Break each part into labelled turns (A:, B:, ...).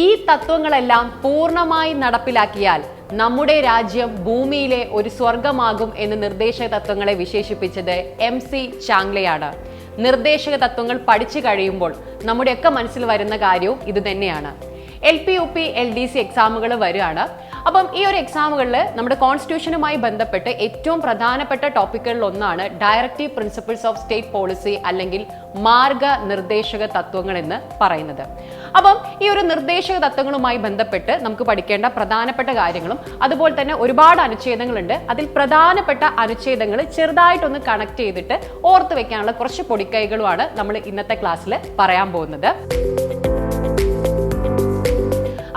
A: ഈ തത്വങ്ങളെല്ലാം പൂർണ്ണമായി നടപ്പിലാക്കിയാൽ നമ്മുടെ രാജ്യം ഭൂമിയിലെ ഒരു സ്വർഗമാകും എന്ന് നിർദ്ദേശക തത്വങ്ങളെ വിശേഷിപ്പിച്ചത് MC ചാംഗ്ലയാണ്. നിർദ്ദേശക തത്വങ്ങൾ പഠിച്ചു കഴിയുമ്പോൾ നമ്മുടെയൊക്കെ മനസ്സിൽ വരുന്ന കാര്യവും ഇത് തന്നെയാണ്. LP UP LDC എക്സാമുകൾ വരികയാണ്. അപ്പം ഈ ഒരു എക്സാമുകളിൽ നമ്മുടെ കോൺസ്റ്റിറ്റ്യൂഷനുമായി ബന്ധപ്പെട്ട് ഏറ്റവും പ്രധാനപ്പെട്ട ടോപ്പിക്കുകളിൽ ഒന്നാണ് directive principles of state policy അല്ലെങ്കിൽ മാർഗനിർദ്ദേശക തത്വങ്ങൾ എന്ന് പറയുന്നത്. അപ്പം ഈ ഒരു നിർദ്ദേശക തത്വങ്ങളുമായി ബന്ധപ്പെട്ട് നമുക്ക് പഠിക്കേണ്ട പ്രധാനപ്പെട്ട കാര്യങ്ങളും അതുപോലെ തന്നെ ഒരുപാട് അനുച്ഛേദങ്ങളുണ്ട്. അതിൽ പ്രധാനപ്പെട്ട അനുച്ഛേദങ്ങൾ ചെറുതായിട്ടൊന്ന് കണക്ട് ചെയ്തിട്ട് ഓർത്ത് വെക്കാനുള്ള കുറച്ച് പൊടിക്കൈകളുമാണ് നമ്മൾ ഇന്നത്തെ ക്ലാസ്സിൽ പറയാൻ പോകുന്നത്.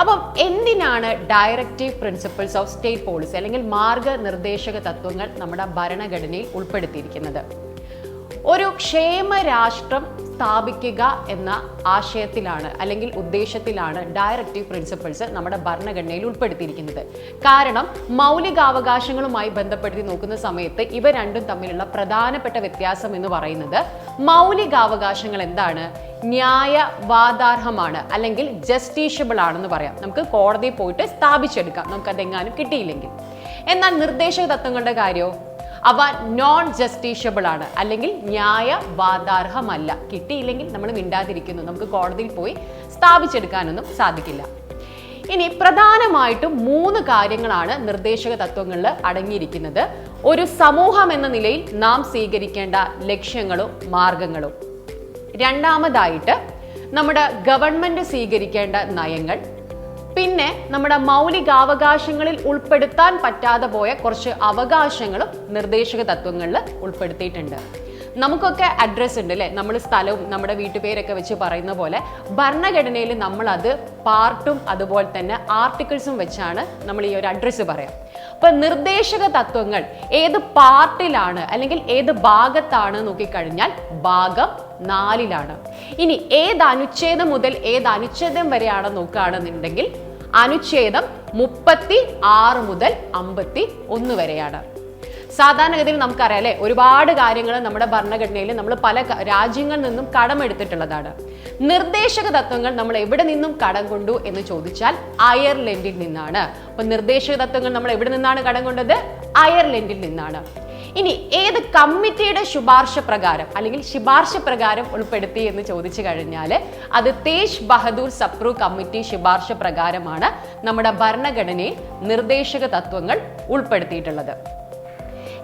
A: അപ്പം എന്തിനാണ് directive principles of state policy അല്ലെങ്കിൽ മാർഗനിർദ്ദേശക തത്വങ്ങൾ നമ്മുടെ ഭരണഘടനയിൽ ഉൾപ്പെടുത്തിയിരിക്കുന്നത്? ഒരു ക്ഷേമ രാഷ്ട്രം സ്ഥാപിക്കുക എന്ന ആശയത്തിലാണ് അല്ലെങ്കിൽ ഉദ്ദേശത്തിലാണ് ഡയറക്റ്റീവ് പ്രിൻസിപ്പിൾസ് നമ്മുടെ ഭരണഘടനയിൽ ഉൾപ്പെടുത്തിയിരിക്കുന്നത്. കാരണം മൗലികാവകാശങ്ങളുമായി ബന്ധപ്പെടുത്തി നോക്കുന്ന സമയത്ത് ഇവ രണ്ടും തമ്മിലുള്ള പ്രധാനപ്പെട്ട വ്യത്യാസം എന്ന് പറയുന്നത് മൗലികാവകാശങ്ങൾ എന്താണ്? ന്യായവാദാർഹമാണ് അല്ലെങ്കിൽ ജസ്റ്റീഷ്യബിൾ ആണെന്ന് പറയാം. നമുക്ക് കോടതിയിൽ പോയിട്ട് സ്ഥാപിച്ചെടുക്കാം നമുക്ക് അതെങ്ങാനും കിട്ടിയില്ലെങ്കിൽ. എന്നാൽ നിർദ്ദേശക തത്വങ്ങളുടെ കാര്യമോ അവ നോൺ ജസ്റ്റീഷ്യബിൾ ആണ് അല്ലെങ്കിൽ ന്യായവാദാർഹമല്ല. കിട്ടിയില്ലെങ്കിൽ നമ്മൾ മിണ്ടാതിരിക്കുന്നു, നമുക്ക് കോടതിയിൽ പോയി സ്ഥാപിച്ചെടുക്കാനൊന്നും സാധിക്കില്ല. ഇനി പ്രധാനമായിട്ടും 3 കാര്യങ്ങളാണ് നിർദ്ദേശക തത്വങ്ങളിൽ അടങ്ങിയിരിക്കുന്നത്. ഒരു സമൂഹം എന്ന നിലയിൽ നാം സ്വീകരിക്കേണ്ട ലക്ഷ്യങ്ങളും മാർഗങ്ങളും, രണ്ടാമതായിട്ട് നമ്മുടെ ഗവൺമെന്റ് സ്വീകരിക്കേണ്ട നയങ്ങൾ, പിന്നെ നമ്മുടെ മൗലികാവകാശങ്ങളിൽ ഉൾപ്പെടുത്താൻ പറ്റാതെ പോയ കുറച്ച് അവകാശങ്ങളും നിർദ്ദേശക തത്വങ്ങളിൽ ഉൾപ്പെടുത്തിയിട്ടുണ്ട്. നമുക്കൊക്കെ അഡ്രസ്സ് ഉണ്ട് അല്ലേ? നമ്മൾ സ്ഥലവും നമ്മുടെ വീട്ടുപേരൊക്കെ വെച്ച് പറയുന്ന പോലെ ഭരണഘടനയിൽ നമ്മൾ അത് പാർട്ടും അതുപോലെ തന്നെ ആർട്ടിക്കിൾസും വെച്ചാണ് നമ്മൾ ഈ ഒരു അഡ്രസ്സ് പറയാം. അപ്പൊ നിർദ്ദേശക തത്വങ്ങൾ ഏത് പാർട്ടിലാണ് അല്ലെങ്കിൽ ഏത് ഭാഗത്താണ് നോക്കിക്കഴിഞ്ഞാൽ ഭാഗം 4ലാണ്. ഇനി ഏത് അനുച്ഛേദം മുതൽ ഏത് അനുച്ഛേദം വരെയാണ് നോക്കുകയാണെന്നുണ്ടെങ്കിൽ അനുച്ഛേദം 36 മുതൽ 51 വരെയാണ്. സാധാരണഗതിയിൽ നമുക്കറിയാം അല്ലെ, ഒരുപാട് കാര്യങ്ങൾ നമ്മുടെ ഭരണഘടനയിൽ നമ്മൾ പല രാജ്യങ്ങളിൽ നിന്നും കടമെടുത്തിട്ടുള്ളതാണ്. നിർദ്ദേശക തത്വങ്ങൾ നമ്മൾ എവിടെ നിന്നും കടം കൊണ്ടു എന്ന് ചോദിച്ചാൽ അയർലൻഡിൽ നിന്നാണ്. അപ്പൊ നിർദ്ദേശക തത്വങ്ങൾ നമ്മൾ എവിടെ നിന്നാണ് കടം കൊണ്ടത്? അയർലൻഡിൽ നിന്നാണ്. ഇനി ഏത് കമ്മിറ്റിയുടെ ശുപാർശ പ്രകാരം അല്ലെങ്കിൽ ശുപാർശ പ്രകാരം ഉൾപ്പെടുത്തി എന്ന് ചോദിച്ചു കഴിഞ്ഞാൽ അത് തേജ് ബഹദൂർ സപ്രു കമ്മിറ്റി ശുപാർശ പ്രകാരമാണ് നമ്മുടെ ഭരണഘടനയിൽ നിർദ്ദേശക തത്വങ്ങൾ ഉൾപ്പെടുത്തിയിട്ടുള്ളത്.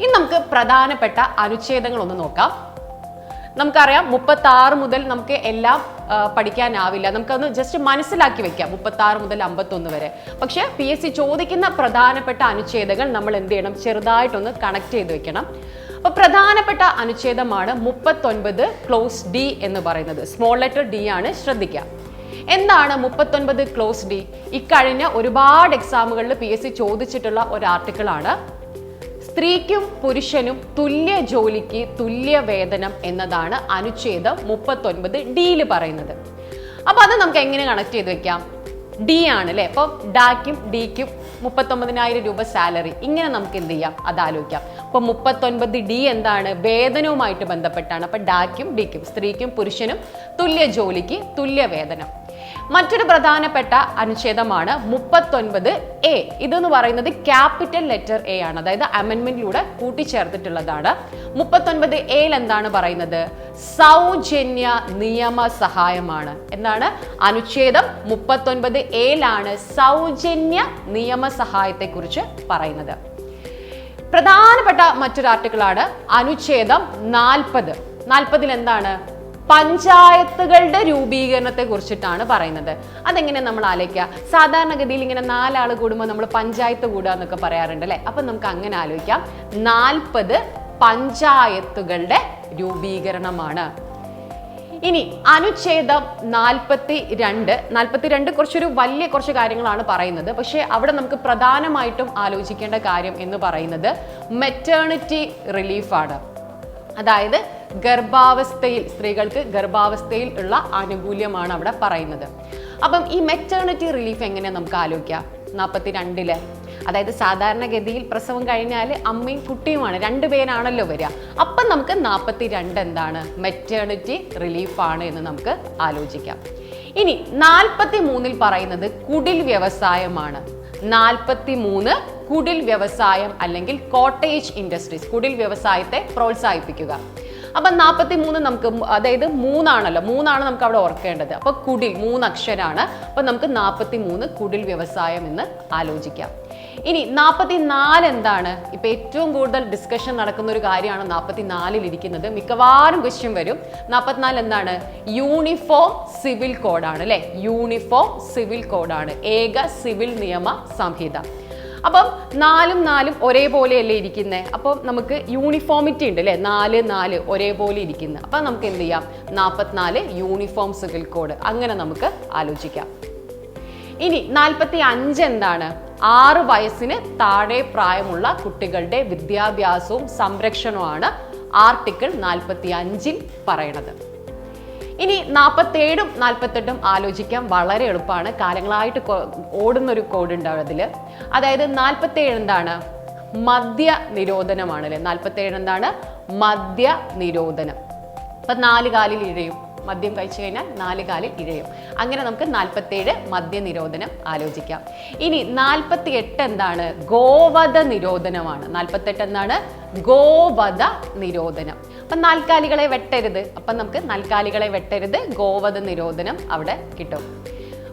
A: ഇനി നമുക്ക് പ്രധാനപ്പെട്ട അനുച്ഛേദങ്ങൾ ഒന്ന് നോക്കാം. നമുക്കറിയാം 36 മുതൽ നമുക്ക് എല്ലാം പഠിക്കാനാവില്ല, നമുക്കതൊന്ന് ജസ്റ്റ് മനസ്സിലാക്കി വെക്കാം 36 മുതൽ 51 വരെ. പക്ഷെ PSC ചോദിക്കുന്ന പ്രധാനപ്പെട്ട അനുച്ഛേദങ്ങൾ നമ്മൾ എന്ത് ചെയ്യണം? ചെറുതായിട്ടൊന്ന് കണക്ട് ചെയ്ത് വെക്കണം. അപ്പൊ പ്രധാനപ്പെട്ട അനുച്ഛേദമാണ് 39 ക്ലോസ് D എന്ന് പറയുന്നത്. സ്മോൾ ലെറ്റർ D ആണ്, ശ്രദ്ധിക്കാം. എന്താണ് 39 ക്ലോസ് D? ഇക്കഴിഞ്ഞ ഒരുപാട് എക്സാമുകളിൽ PSC ചോദിച്ചിട്ടുള്ള ഒരു ആർട്ടിക്കിൾ ആണ്. സ്ത്രീക്കും പുരുഷനും തുല്യ ജോലിക്ക് തുല്യ വേതനം എന്നതാണ് അനുച്ഛേദം 39D പറയുന്നത്. അപ്പൊ അത് നമുക്ക് എങ്ങനെ കണക്ട് ചെയ്ത് വെക്കാം? D ആണ് അല്ലെ. അപ്പൊ ഡാക്കും ഡിക്കും 39,000 രൂപ സാലറി, ഇങ്ങനെ നമുക്ക് എന്ത് ചെയ്യാം? അത് ആലോചിക്കാം. അപ്പൊ 39D എന്താണ്? വേതനവുമായിട്ട് ബന്ധപ്പെട്ടാണ്. അപ്പൊ ഡാക്കും ഡിക്കും, സ്ത്രീക്കും പുരുഷനും തുല്യ ജോലിക്ക് തുല്യ വേതനം. മറ്റൊരു പ്രധാനപ്പെട്ട അനുച്ഛേദമാണ് 39A. ഇതെന്ന് പറയുന്നത് ക്യാപിറ്റൽ ലെറ്റർ A ആണ്, അതായത് അമെൻമെന്റിലൂടെ കൂട്ടിച്ചേർത്തിട്ടുള്ളതാണ്. 39A എന്താണ് പറയുന്നത്? സൗജന്യ നിയമ സഹായമാണ്. എന്താണ്? അനുച്ഛേദം 39A സൗജന്യ നിയമസഹായത്തെ കുറിച്ച് പറയുന്നത്. പ്രധാനപ്പെട്ട മറ്റൊരു ആർട്ടിക്കിളാണ് അനുച്ഛേദം 40. 40 എന്താണ്? പഞ്ചായത്തുകളുടെ രൂപീകരണത്തെ കുറിച്ചിട്ടാണ് പറയുന്നത്. അതെങ്ങനെ നമ്മൾ ആലോചിക്കുക? സാധാരണഗതിയിൽ ഇങ്ങനെ 4 ആൾ കൂടുമ്പോൾ നമ്മൾ പഞ്ചായത്ത് കൂടുക എന്നൊക്കെ പറയാറുണ്ട് അല്ലെ. അപ്പൊ നമുക്ക് അങ്ങനെ ആലോചിക്കാം. 40 പഞ്ചായത്തുകളുടെ രൂപീകരണമാണ്. ഇനി അനുച്ഛേദം 42 കുറച്ചൊരു വലിയ കുറച്ച് കാര്യങ്ങളാണ് പറയുന്നത്. പക്ഷെ അവിടെ നമുക്ക് പ്രധാനമായിട്ടും ആലോചിക്കേണ്ട കാര്യം എന്ന് പറയുന്നത് മെറ്റേണിറ്റി റിലീഫാണ്. അതായത് ഗർഭാവസ്ഥയിൽ സ്ത്രീകൾക്ക് ഗർഭാവസ്ഥയിൽ ഉള്ള ആനുകൂല്യമാണ് അവിടെ പറയുന്നത്. അപ്പം ഈ മെറ്റേണിറ്റി റിലീഫ് എങ്ങനെ നമുക്ക് ആലോചിക്കാം? 42 അതായത് സാധാരണഗതിയിൽ പ്രസവം കഴിഞ്ഞാൽ അമ്മയും കുട്ടിയുമാണ്, 2 പേരാണല്ലോ വരിക. അപ്പം നമുക്ക് 42 എന്താണ്? മെറ്റേണിറ്റി റിലീഫാണ് എന്ന് നമുക്ക് ആലോചിക്കാം. ഇനി 43 പറയുന്നത് കുടിൽ വ്യവസായമാണ്. 43 കുടിൽ വ്യവസായം അല്ലെങ്കിൽ കോട്ടേജ് ഇൻഡസ്ട്രീസ്, കുടിൽ വ്യവസായത്തെ പ്രോത്സാഹിപ്പിക്കുക. അപ്പൊ 43 നമുക്ക്, അതായത് 3 ആണല്ലോ, 3 ആണ് നമുക്ക് അവിടെ ഓർക്കേണ്ടത്. അപ്പൊ കുടിൽ 3 അക്ഷരാണ്. അപ്പൊ നമുക്ക് 43 കുടിൽ വ്യവസായം എന്ന് ആലോചിക്കാം. ഇനി 44 എന്താണ്? ഇപ്പൊ ഏറ്റവും കൂടുതൽ ഡിസ്കഷൻ നടക്കുന്ന ഒരു കാര്യമാണ് 44 ഇരിക്കുന്നത്. മിക്കവാറും ക്വസ്റ്റ്യൻ വരും. 44 എന്താണ്? യൂണിഫോം സിവിൽ കോഡാണ് അല്ലെ. യൂണിഫോം സിവിൽ കോഡാണ്, ഏക സിവിൽ നിയമ സംഹിത. അപ്പം 4 ഒരേപോലെയല്ലേ ഇരിക്കുന്നത്. അപ്പം നമുക്ക് യൂണിഫോമിറ്റി ഉണ്ട് അല്ലെ, 4 ഒരേപോലെ ഇരിക്കുന്നത്. അപ്പം നമുക്ക് എന്ത് ചെയ്യാം? 44 യൂണിഫോം സിവിൽ കോഡ്, അങ്ങനെ നമുക്ക് ആലോചിക്കാം. ഇനി 45 എന്താണ്? 6 വയസ്സിന് താഴെ പ്രായമുള്ള കുട്ടികളുടെ വിദ്യാഭ്യാസവും സംരക്ഷണവുമാണ് ആർട്ടിക്കിൾ 45 പറയണത്. ഇനി 47ഉം 48ഉം ആലോചിക്കാൻ വളരെ എളുപ്പമാണ്. കാലങ്ങളായിട്ട് ഓടുന്നൊരു കോഡ് ഉണ്ട് അതില്. അതായത് 47 എന്താണ്? മദ്യ നിരോധനമാണ് അല്ലെ. 47 എന്താണ്? മദ്യ നിരോധനം. അപ്പൊ 4 കാലിൽ ഇഴയും, മദ്യം കഴിച്ചു കഴിഞ്ഞാൽ 4 കാലിൽ ഇഴയും. അങ്ങനെ നമുക്ക് 47 മദ്യ നിരോധനം ആലോചിക്കാം. ഇനി 48 എന്താണ്? ഗോവധ നിരോധനമാണ്. 48 എന്താണ്? ഗോവധ നിരോധനം. അപ്പൊ 4 കാലികളെ വെട്ടരുത്. അപ്പൊ നമുക്ക് 4 കാലികളെ വെട്ടരുത്, ഗോവധ നിരോധനം അവിടെ കിട്ടും.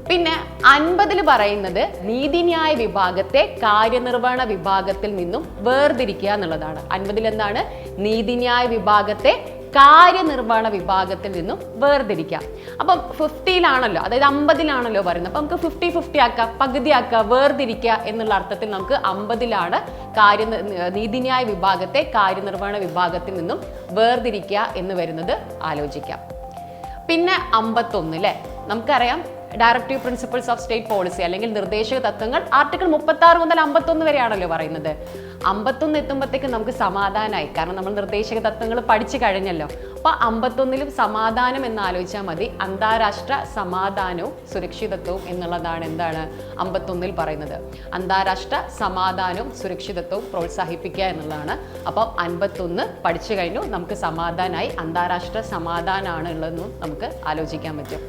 A: പിന്നെ 50 പറയുന്നത് നീതിന്യായ വിഭാഗത്തെ കാര്യനിർവഹണ വിഭാഗത്തിൽ നിന്നും വേർതിരിക്കുക എന്നുള്ളതാണ്. 50 എന്താണ്? നീതിന്യായ വിഭാഗത്തെ കാര്യനിർവഹണ വിഭാഗത്തിൽ നിന്നും വേർതിരിക്കാം. അപ്പം 50-ലാണല്ലോ, അതായത് 50-ലാണല്ലോ പറയുന്നത്. അപ്പൊ നമുക്ക് 50-50 ആക്കാം, പകുതിയാക്കാം, വേർതിരിക്കുക എന്നുള്ള അർത്ഥത്തിൽ നമുക്ക് 50-ലാണ് നീതിന്യായ വിഭാഗത്തെ കാര്യനിർവഹണ വിഭാഗത്തിൽ നിന്നും വേർതിരിക്കുക എന്ന് വരുന്നത് ആലോചിക്കാം. പിന്നെ 51 അല്ലെ, നമുക്കറിയാം directive principles of state policy അല്ലെങ്കിൽ നിർദ്ദേശക തത്വങ്ങൾ ആർട്ടിക്കിൾ 36 മുതൽ 51 വരെയാണല്ലോ പറയുന്നത്. 51 എത്തുമ്പോഴത്തേക്ക് നമുക്ക് സമാധാനമായി, കാരണം നമ്മൾ നിർദ്ദേശക തത്വങ്ങൾ പഠിച്ചു കഴിഞ്ഞല്ലോ. അപ്പൊ 51-ലും സമാധാനം എന്ന് ആലോചിച്ചാൽ മതി. അന്താരാഷ്ട്ര സമാധാനവും സുരക്ഷിതത്വവും എന്നുള്ളതാണ് എന്താണ് 51-ൽ പറയുന്നത്. അന്താരാഷ്ട്ര സമാധാനവും സുരക്ഷിതത്വവും പ്രോത്സാഹിപ്പിക്കുക എന്നുള്ളതാണ്. അപ്പം 51 പഠിച്ചു കഴിഞ്ഞു, നമുക്ക് സമാധാനമായി. അന്താരാഷ്ട്ര സമാധാനമാണ് ഉള്ളതെന്നും നമുക്ക് ആലോചിക്കാൻ പറ്റും.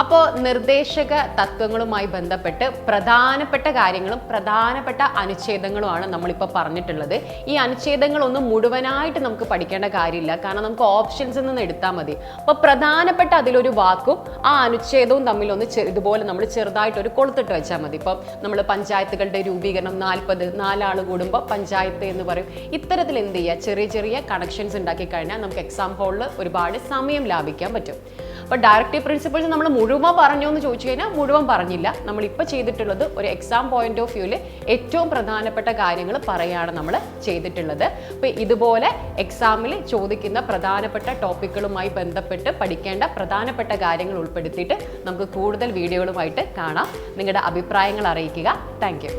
A: അപ്പോൾ നിർദ്ദേശക തത്വങ്ങളുമായി ബന്ധപ്പെട്ട് പ്രധാനപ്പെട്ട കാര്യങ്ങളും പ്രധാനപ്പെട്ട അനുച്ഛേദങ്ങളുമാണ് നമ്മളിപ്പോൾ പറഞ്ഞിട്ടുള്ളത്. ഈ അനുച്ഛേദങ്ങളൊന്നും മുഴുവനായിട്ട് നമുക്ക് പഠിക്കേണ്ട കാര്യമില്ല, കാരണം നമുക്ക് ഓപ്ഷൻസിൽ നിന്ന് എടുത്താൽ മതി. അപ്പോൾ പ്രധാനപ്പെട്ട അതിലൊരു വാക്കും ആ അനുച്ഛേദവും തമ്മിലൊന്ന് ഇതുപോലെ നമ്മൾ ചെറുതായിട്ടൊരു കൊളുത്തിട്ട് വെച്ചാൽ മതി. ഇപ്പം നമ്മൾ പഞ്ചായത്തുകളുടെ രൂപീകരണം 4 ആൾ കൂടുമ്പോൾ പഞ്ചായത്ത് എന്ന് പറയും. ഇത്തരത്തിൽ എന്ത് ചെയ്യുക? ചെറിയ ചെറിയ കണക്ഷൻസ് ഉണ്ടാക്കി കഴിഞ്ഞാൽ നമുക്ക് എക്സാം ഹോളിൽ ഒരുപാട് സമയം ലാഭിക്കാൻ പറ്റും. അപ്പോൾ ഡയറക്റ്റീവ് പ്രിൻസിപ്പിൾസ് നമ്മൾ മുഴുവൻ പറഞ്ഞോ എന്ന് ചോദിച്ചു കഴിഞ്ഞാൽ മുഴുവൻ പറഞ്ഞില്ല. നമ്മളിപ്പോൾ ചെയ്തിട്ടുള്ളത് ഒരു എക്സാം പോയിന്റ് ഓഫ് വ്യൂവിൽ ഏറ്റവും പ്രധാനപ്പെട്ട കാര്യങ്ങൾ പറയുകയാണ് നമ്മൾ ചെയ്തിട്ടുള്ളത്. അപ്പോൾ ഇതുപോലെ എക്സാമിൽ ചോദിക്കുന്ന പ്രധാനപ്പെട്ട ടോപ്പിക്കുകളുമായി ബന്ധപ്പെട്ട് പഠിക്കേണ്ട പ്രധാനപ്പെട്ട കാര്യങ്ങൾ ഉൾപ്പെടുത്തിയിട്ട് നമുക്ക് കൂടുതൽ വീഡിയോകളുമായിട്ട് കാണാം. നിങ്ങളുടെ അഭിപ്രായങ്ങൾ അറിയിക്കുക. Thank you.